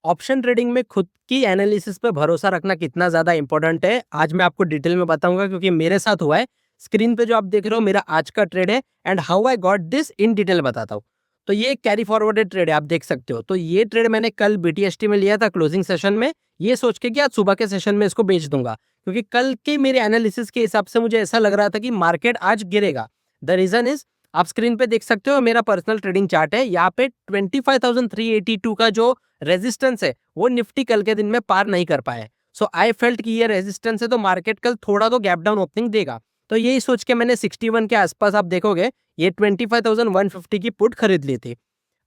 Option trading में खुद की एनालिसिस पे भरोसा रखना कितना ज़्यादा इंपॉर्टेंट है, आज मैं आपको डिटेल में बताऊंगा क्योंकि मेरे साथ हुआ है। स्क्रीन पे जो आप देख रहे हो मेरा आज का ट्रेड है and how I got this in detail बताता हूँ। तो ये कैरी फॉरवर्डेड ट्रेड है, आप देख सकते हो। तो ये ट्रेड मैंने कल बीटीएसटी में लिया था क्लोजिंग सेशन में, ये सोच के कि आज सुबह के सेशन में इसको बेच दूंगा, क्योंकि कल के मेरे एनालिसिस के हिसाब से मुझे ऐसा लग रहा था कि मार्केट आज गिरेगा। द रीजन इज, आप स्क्रीन पे देख सकते हो मेरा पर्सनल ट्रेडिंग चार्ट है, यहाँ पे 25,382 का जो रेजिस्टेंस है वो निफ्टी कल के दिन में पार नहीं कर पाए। सो आई फेल्ट कि ये रेजिस्टेंस है तो मार्केट कल थोड़ा तो गैप डाउन ओपनिंग देगा। तो यही सोच के मैंने 61 के आसपास, आप देखोगे ये 25,150 की पुट खरीद ली थी।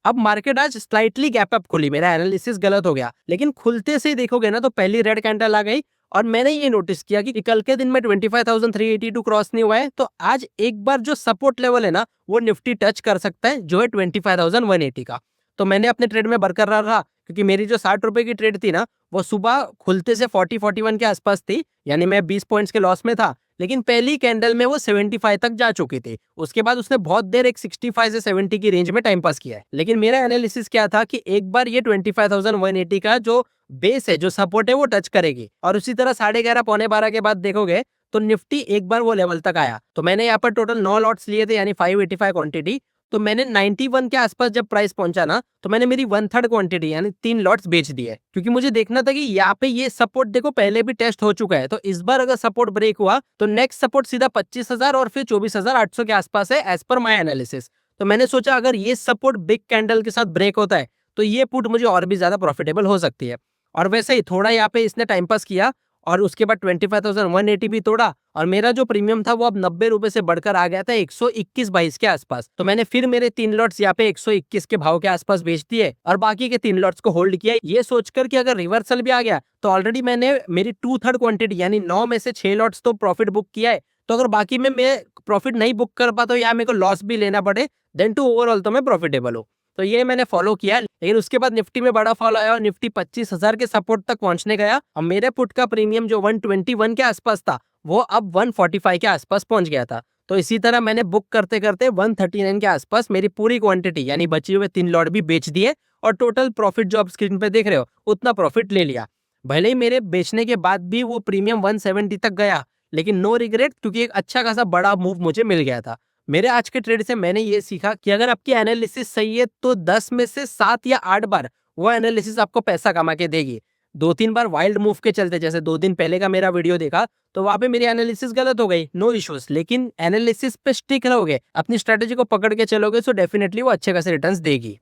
अब मार्केट आज स्लाइटली गैप अप खुली, मेरा एनालिसिस गलत हो गया, लेकिन खुलते से ही देखोगे ना तो पहली रेड कैंडल आ गई और मैंने ये नोटिस किया कि कल के दिन में 25,382 क्रॉस नहीं हुआ है, तो आज एक बार जो सपोर्ट लेवल है ना वो निफ्टी टच कर सकता है, जो है 25,180 का। तो मैंने अपने ट्रेड में बरकरार रहा, क्योंकि मेरी जो 60 रुपए की ट्रेड थी ना वो सुबह खुलते से 40-41 के आसपास थी, यानी मैं 20 पॉइंट्स के लॉस में था। लेकिन पहली कैंडल में वो 75 तक जा चुकी थी। उसके बाद उसने बहुत देर एक 65 से 70 की रेंज में टाइम पास किया है। लेकिन मेरा एनालिसिस क्या था कि एक बार ये 25,180 का जो बेस है, जो सपोर्ट है, वो टच करेगी। और उसी तरह 11:30 पौने 12 के बाद देखोगे तो निफ्टी एक बार वो लेवल तक आया। तो मैंने यहाँ पर टोटल 9 लॉट्स लिए थे, यानी 585 क्वांटिटी। तो मैंने 91 के आसपास जब प्राइस पहुंचा ना तो मैंने मेरी 1/3 क्वांटिटी यानी 3 लॉट्स बेच दिए, क्योंकि मुझे देखना था कि यहाँ पे ये सपोर्ट देखो पहले भी टेस्ट हो चुका है, तो इस बार अगर सपोर्ट ब्रेक हुआ तो नेक्स्ट सपोर्ट सीधा 25,000 और फिर 24,800 के आसपास है एज पर माई एनालिसिस। तो मैंने सोचा अगर ये सपोर्ट बिग कैंडल के साथ ब्रेक होता है तो ये पुट मुझे और भी ज्यादा प्रॉफिटेबल हो सकती है। और वैसे ही थोड़ा यहाँ पे इसने टाइम पास किया और उसके बाद 25,180 भी तोड़ा और मेरा जो प्रीमियम था वो अब 90 रुपए से बढ़कर आ गया था 121-22 के आसपास। तो मैंने फिर मेरे 3 लॉट्स यहाँ पे 121 के भाव के आसपास बेच दिए और बाकी के 3 लॉट्स को होल्ड किया, ये सोचकर कि अगर रिवर्सल भी आ गया तो ऑलरेडी मैंने मेरी 2/3 क्वांटिटी यानी 9 में से 6 लॉट्स तो प्रॉफिट बुक किया है। तो अगर बाकी में मैं प्रॉफिट नहीं बुक कर पाता या मेरे को लॉस भी लेना पड़े, देन टू ओवरऑल तो मैं प्रॉफिटेबल हूँ। तो ये मैंने फॉलो किया, लेकिन उसके बाद निफ्टी में बड़ा फॉल आया और निफ्टी 25,000 के सपोर्ट तक पहुंचने गया और मेरे पुट का प्रीमियम जो 121 के आसपास था वो अब 145 के आसपास पहुंच गया था। तो इसी तरह मैंने बुक करते करते 139 के आसपास मेरी पूरी क्वांटिटी यानी बचे हुए 3 लॉट भी बेच दिए और टोटल प्रॉफिट जो आप स्क्रीन पे देख रहे हो उतना प्रॉफिट ले लिया। भले ही मेरे बेचने के बाद भी वो प्रीमियम 170 तक गया, लेकिन नो रिग्रेट, क्योंकि एक अच्छा खासा बड़ा मूव मुझे मिल गया था। मेरे आज के ट्रेड से मैंने ये सीखा कि अगर आपकी एनालिसिस सही है तो 10 में से 7 या 8 बार वो एनालिसिस आपको पैसा कमा के देगी। 2-3 बार वाइल्ड मूव के चलते, जैसे 2 दिन पहले का मेरा वीडियो देखा तो वहां पे मेरी एनालिसिस गलत हो गई, नो इश्यूज, लेकिन एनालिसिस पे स्टिक रहोगे, अपनी स्ट्रेटेजी को पकड़ के चलोगे तो डेफिनेटली वो अच्छे खासे रिटर्न्स देगी।